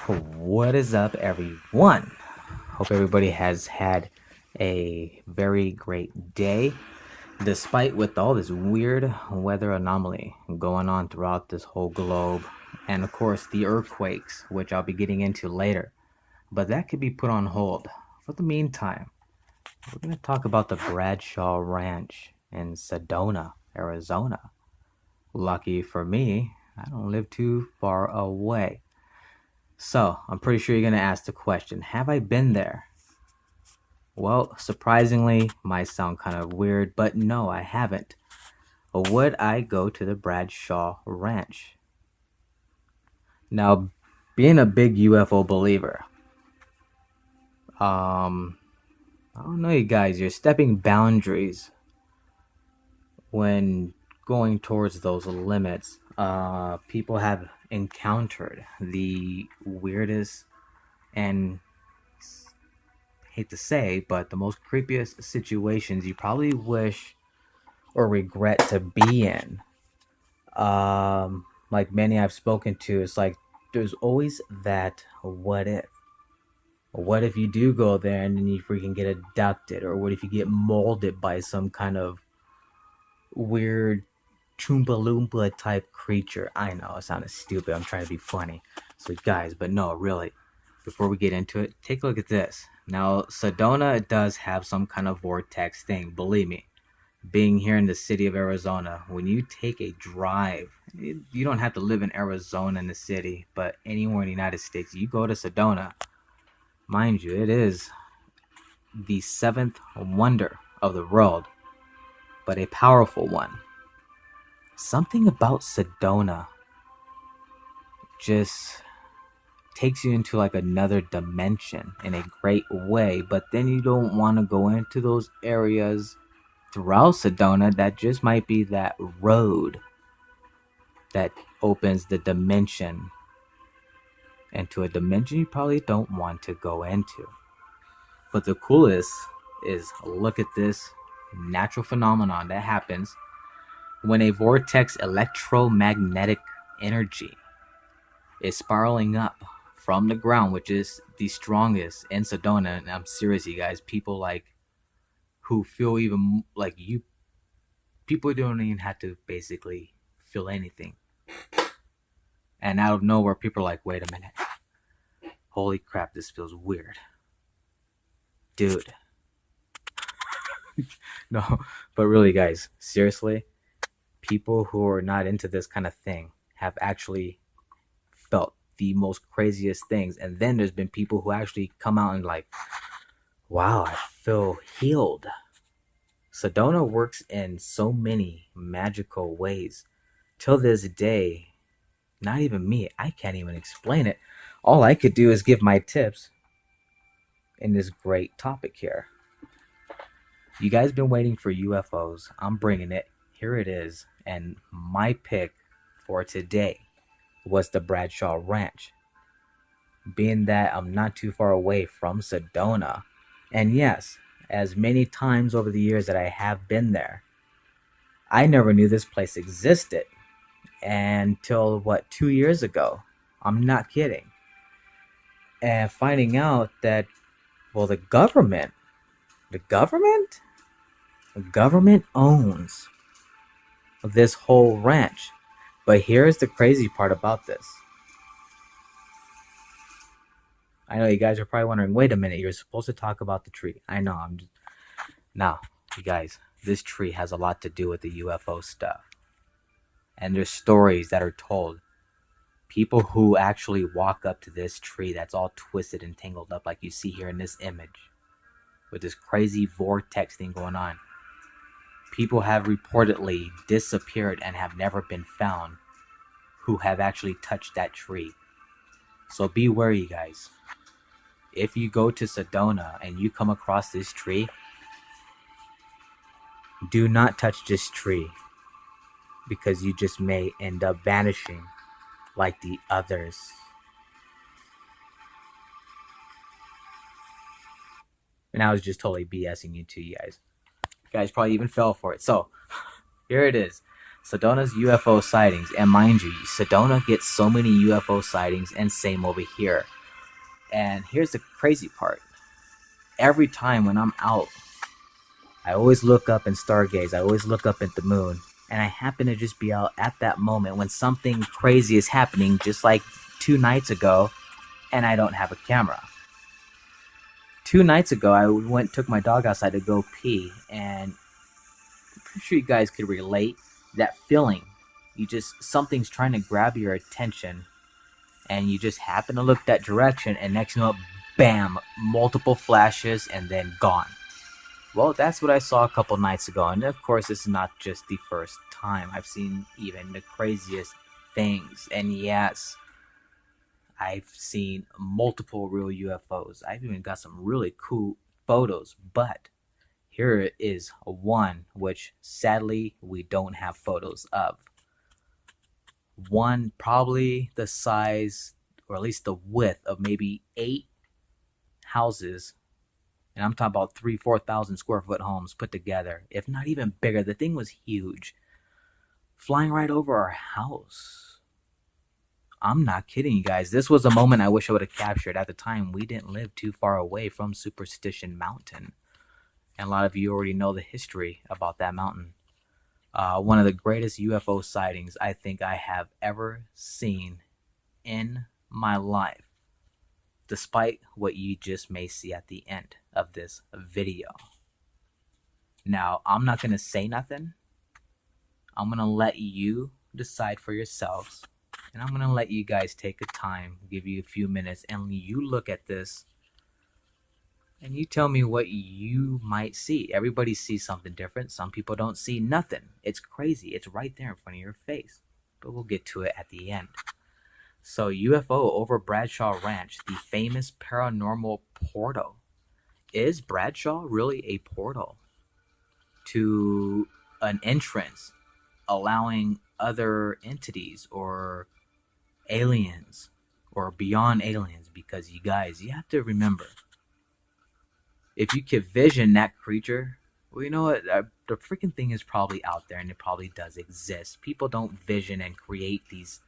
What is up, everyone? Hope everybody has had a very great day, despite with all this weird weather anomaly going on throughout this whole globe, and of course the earthquakes, which I'll be getting into later. But that could be put on hold. For the meantime, we're going to talk about the Bradshaw Ranch in Sedona, Arizona. Lucky for me, I don't live too far away. So, I'm pretty sure you're going to ask the question, have I been there? Well, surprisingly, might sound kind of weird, but no, I haven't. Would I go to the Bradshaw Ranch? Now, being a big UFO believer, um, I don't know, you guys, you're stepping boundaries when going towards those limits. People have encountered the weirdest and hate to say, but the most creepiest situations you probably wish or regret to be in. Like many I've spoken to, it's like there's always that what if. What if you do go there and then you freaking get abducted? Or what if you get molded by some kind of weird Choompa Loompa type creature? I know, it sounded stupid. I'm trying to be funny. So, guys, but no, really, before we get into it, take a look at this. Now, Sedona does have some kind of vortex thing, believe me. Being here in the city of Arizona, when you take a drive, you don't have to live in Arizona in the city, but anywhere in the United States, you go to Sedona, mind you, it is the seventh wonder of the world, but a powerful one. Something about Sedona just takes you into like another dimension in a great way, but then you don't want to go into those areas throughout Sedona. That just might be that road that opens the dimension into a dimension you probably don't want to go into. But the coolest is, look at this natural phenomenon that happens when a vortex electromagnetic energy is spiraling up from the ground, which is the strongest in Sedona. And I'm serious, you guys. People like who feel even like you, people don't even have to basically feel anything. And out of nowhere, people are like, wait a minute. Holy crap, this feels weird. Dude. No, but really, guys, seriously, people who are not into this kind of thing have actually felt the most craziest things. And then there's been people who actually come out and like, wow, I feel healed. Sedona works in so many magical ways. Till this day, not even me, I can't even explain it. All I could do is give my tips in this great topic here. You guys been waiting for UFOs. I'm bringing it. Here it is. And my pick for today was the Bradshaw Ranch. Being that I'm not too far away from Sedona. And yes, as many times over the years that I have been there, I never knew this place existed until, 2 years ago. I'm not kidding. And finding out that, well, the government owns this whole ranch. But here's the crazy part about this. I know you guys are probably wondering, wait a minute, you're supposed to talk about the tree. I know, Now, you guys, this tree has a lot to do with the UFO stuff. And there's stories that are told. People who actually walk up to this tree that's all twisted and tangled up like you see here in this image, with this crazy vortex thing going on. People have reportedly disappeared and have never been found who have actually touched that tree. So be wary, guys. If you go to Sedona and you come across this tree, do not touch this tree, because you just may end up vanishing like the others. And I was just totally BSing you too, you guys. You guys probably even fell for it. So, here it is. Sedona's UFO sightings. And mind you, Sedona gets so many UFO sightings, and same over here. And here's the crazy part. Every time when I'm out, I always look up and stargaze. I always look up at the moon. And I happen to just be out at that moment when something crazy is happening, just like 2 nights ago, and I don't have a camera. 2 nights ago, I took my dog outside to go pee, and I'm pretty sure you guys could relate that feeling. Something's trying to grab your attention, and you just happen to look that direction, and next you know, bam, multiple flashes, and then gone. Well, that's what I saw a couple nights ago, and of course, it's not just the first time. I've seen even the craziest things, and yes, I've seen multiple real UFOs. I've even got some really cool photos, but here is one which sadly we don't have photos of. One probably the size, or at least the width, of maybe 8 houses, and I'm talking about 3,000-4,000 square foot homes put together, if not even bigger. The thing was huge, flying right over our house. I'm not kidding you guys. This was a moment I wish I would have captured. At the time, we didn't live too far away from Superstition Mountain, and a lot of you already know the history about that mountain. One of the greatest UFO sightings I think I have ever seen in my life, despite what you just may see at the end of this video. Now, I'm not going to say nothing. I'm going to let you decide for yourselves, and I'm going to let you guys take a time, give you a few minutes, and you look at this and you tell me what you might see. Everybody sees something different. Some people don't see nothing. It's crazy. It's right there in front of your face. But we'll get to it at the end. So, UFO over Bradshaw Ranch, the famous paranormal portal. Is Bradshaw really a portal to an entrance, allowing other entities or aliens or beyond aliens? Because you guys, you have to remember, if you could vision that creature, well, you know what? The freaking thing is probably out there, and it probably does exist. People don't vision and create these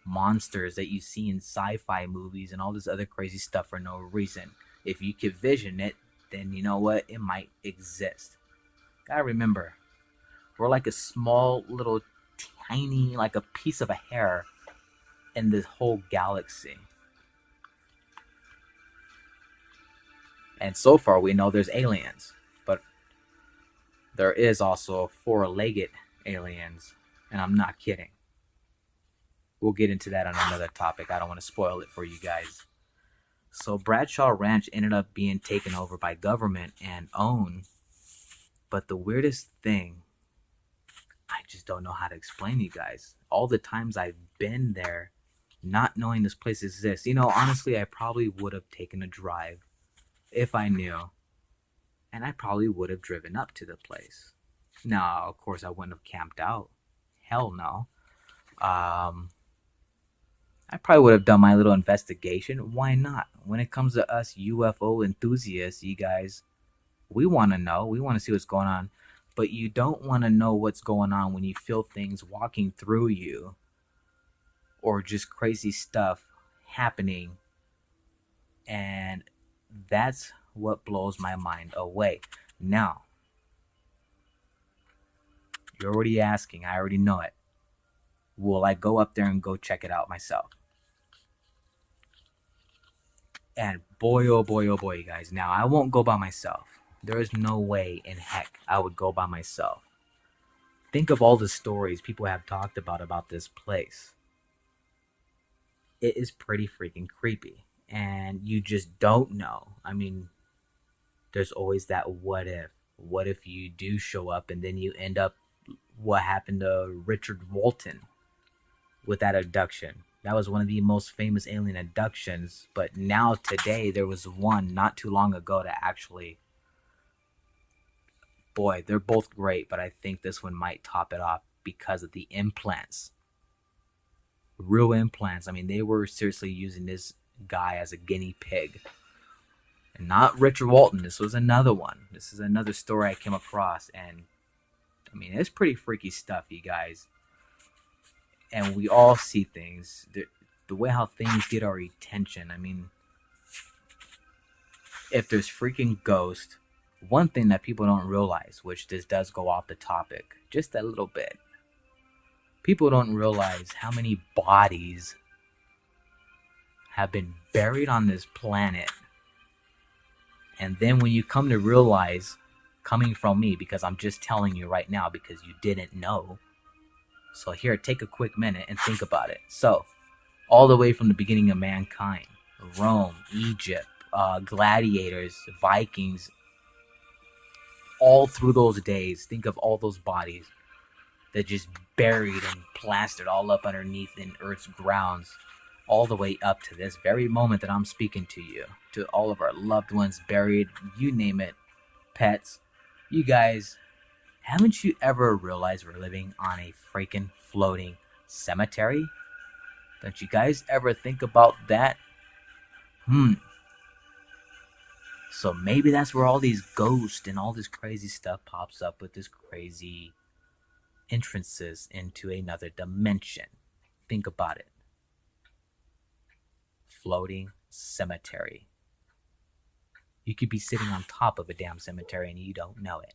monsters that you see in sci-fi movies and all this other crazy stuff for no reason. If you could vision it, then you know what? It might exist. Gotta remember, we're like a small little tiny, like a piece of a hair in this whole galaxy. And so far we know there's aliens, but there is also 4-legged aliens, and I'm not kidding. We'll get into that on another topic. I don't want to spoil it for you guys. So Bradshaw Ranch ended up being taken over by government and owned, but the weirdest thing, I just don't know how to explain to you guys. All the times I've been there, not knowing this place exists, you know, honestly, I probably would have taken a drive if I knew, and I probably would have driven up to the place. Now, of course, I wouldn't have camped out. Hell no. I probably would have done my little investigation. Why not? When it comes to us UFO enthusiasts, you guys, we want to know. We want to see what's going on. But you don't want to know what's going on when you feel things walking through you or just crazy stuff happening. And that's what blows my mind away. Now, you're already asking. I already know it. Will I go up there and go check it out myself? And boy, oh boy, oh boy, you guys. Now, I won't go by myself. There is no way in heck I would go by myself. Think of all the stories people have talked about this place. It is pretty freaking creepy. And you just don't know. I mean, there's always that what if. What if you do show up and then you end up what happened to Richard Walton with that abduction? That was one of the most famous alien abductions. But now today there was one not too long ago that actually, boy, they're both great, but I think this one might top it off because of the implants. Real implants. I mean, they were seriously using this guy as a guinea pig. And not Richard Walton. This was another one. This is another story I came across. And, I mean, it's pretty freaky stuff, you guys. And we all see things. The way how things get our attention. I mean, if there's freaking ghosts, one thing that people don't realize, which this does go off the topic just a little bit, people don't realize how many bodies have been buried on this planet. And then when you come to realize, coming from me, because I'm just telling you right now because you didn't know. So here, take a quick minute and think about it. So, all the way from the beginning of mankind, Rome, Egypt, gladiators, Vikings, all through those days, think of all those bodies that just buried and plastered all up underneath in Earth's grounds, all the way up to this very moment that I'm speaking to you, to all of our loved ones buried, you name it, pets. You guys, haven't you ever realized we're living on a freaking floating cemetery? Don't you guys ever think about that? So maybe that's where all these ghosts and all this crazy stuff pops up, with this crazy entrances into another dimension. Think about it. Floating cemetery. You could be sitting on top of a damn cemetery and you don't know it.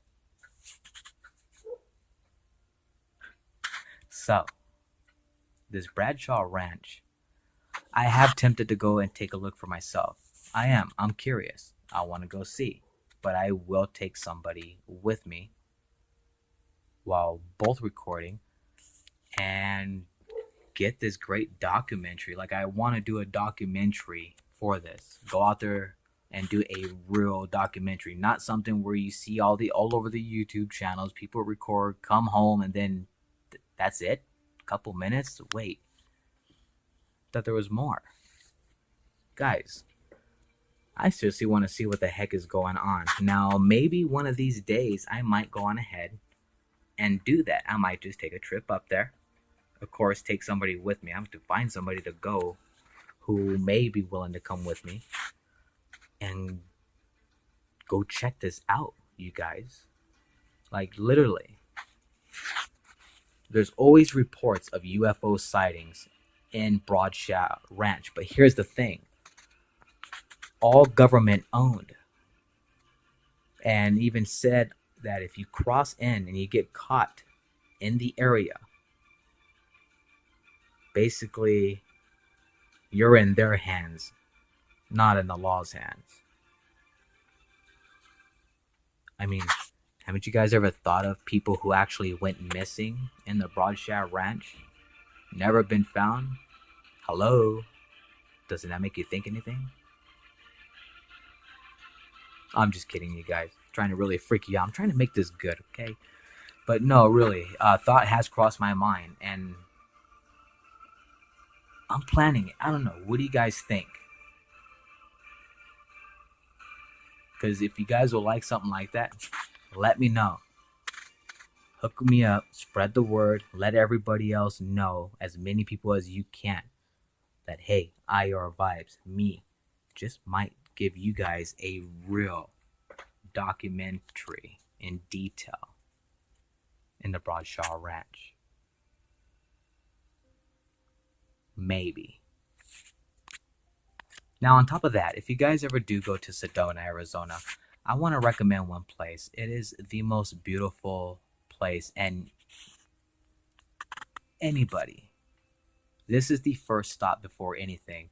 So, this Bradshaw Ranch, I have tempted to go and take a look for myself. I'm curious. I want to go see. But I will take somebody with me while both recording and get this great documentary. Like, I want to do a documentary for this. Go out there and do a real documentary, not something where you see all over the YouTube channels, people record, come home, and then that's it. A couple minutes. Wait, thought there was more. Guys, I seriously want to see what the heck is going on. Now, maybe one of these days I might go on ahead and do that. I might just take a trip up there. Of course, take somebody with me. I have to find somebody to go who may be willing to come with me and go check this out, you guys. Like, literally, there's always reports of UFO sightings in Bradshaw Ranch. But here's the thing. All government owned. And even said that if you cross in and you get caught in the area, basically you're in their hands, not in the law's hands. I mean, haven't you guys ever thought of people who actually went missing in the Bradshaw Ranch? Never been found? Hello? Doesn't that make you think anything? I'm just kidding, you guys. I'm trying to really freak you out. I'm trying to make this good, okay? But no, really, thought has crossed my mind, and I'm planning it. I don't know. What do you guys think? Because if you guys will like something like that, let me know. Hook me up, spread the word, let everybody else know, as many people as you can, that hey, IR Vibes, me, just might give you guys a real documentary in detail in the Bradshaw Ranch. Maybe. Now, on top of that, if you guys ever do go to Sedona, Arizona, I want to recommend one place. It is the most beautiful place, and anybody, this is the first stop before anything.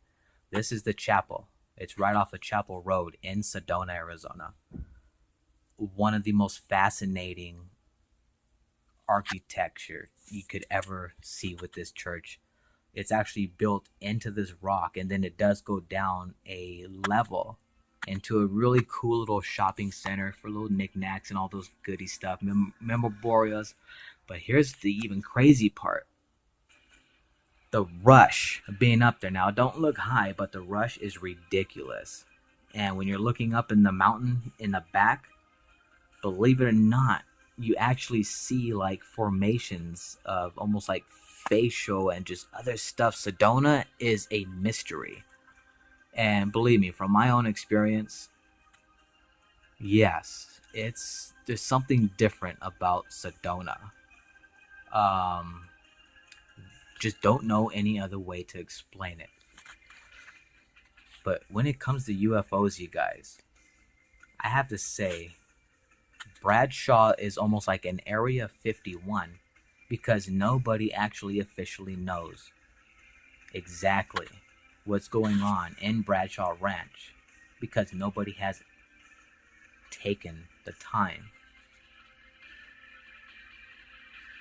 This is the chapel. It's right off of Chapel Road in Sedona, Arizona. One of the most fascinating architecture you could ever see with this church. It's actually built into this rock, and then it does go down a level into a really cool little shopping center for little knickknacks and all those goody stuff, memorabilia. But here's the even crazy part. The rush of being up there. Now, don't look high, but the rush is ridiculous. And when you're looking up in the mountain in the back, believe it or not, you actually see like formations of almost like facial and just other stuff. Sedona is a mystery. And believe me, from my own experience, yes, there's something different about Sedona. Just don't know any other way to explain it. But when it comes to UFOs, you guys, I have to say, Bradshaw is almost like an Area 51 because nobody actually officially knows exactly what's going on in Bradshaw Ranch because nobody has taken the time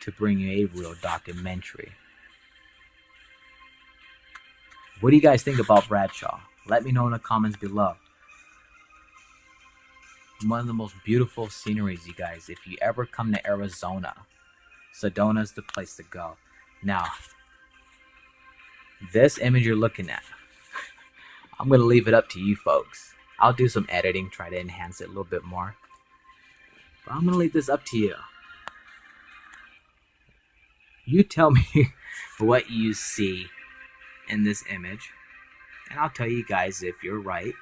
to bring you a real documentary. What do you guys think about Bradshaw? Let me know in the comments below. One of the most beautiful sceneries, you guys. If you ever come to Arizona, Sedona is the place to go. Now, this image you're looking at, I'm going to leave it up to you folks. I'll do some editing, try to enhance it a little bit more. But I'm going to leave this up to you. You tell me what you see in this image, and I'll tell you guys if you're right.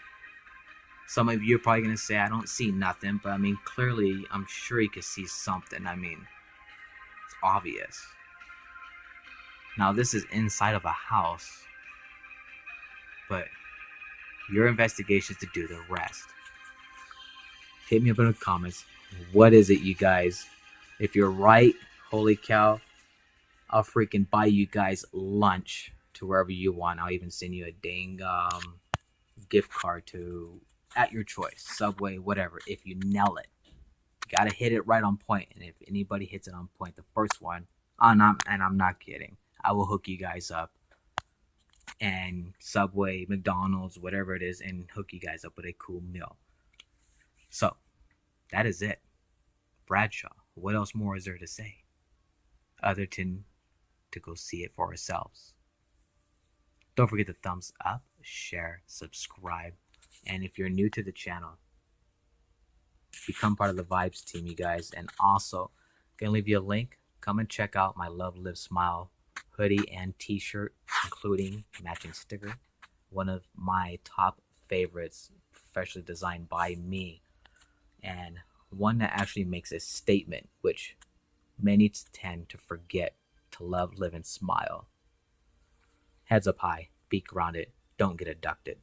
Some of you are probably going to say, I don't see nothing, but I mean, clearly, I'm sure you can see something. I mean, it's obvious. Now, this is inside of a house, but your investigation is to do the rest. Hit me up in the comments. What is it, you guys? If you're right, holy cow, I'll freaking buy you guys lunch to wherever you want. I'll even send you a dang gift card to, at your choice, Subway, whatever. If you nail it, you gotta hit it right on point. And if anybody hits it on point, the first one, and I'm not kidding, I will hook you guys up. And Subway, McDonald's, whatever it is, and hook you guys up with a cool meal. So, that is it. Bradshaw. What else more is there to say? Other than to go see it for ourselves. Don't forget to thumbs up, share, subscribe. And if you're new to the channel, become part of the Vibes team, you guys. And also, I'm going to leave you a link. Come and check out my Love, Live, Smile hoodie and t-shirt, including matching sticker. One of my top favorites, professionally designed by me. And one that actually makes a statement, which many tend to forget to love, live, and smile. Heads up high, feet grounded, don't get abducted.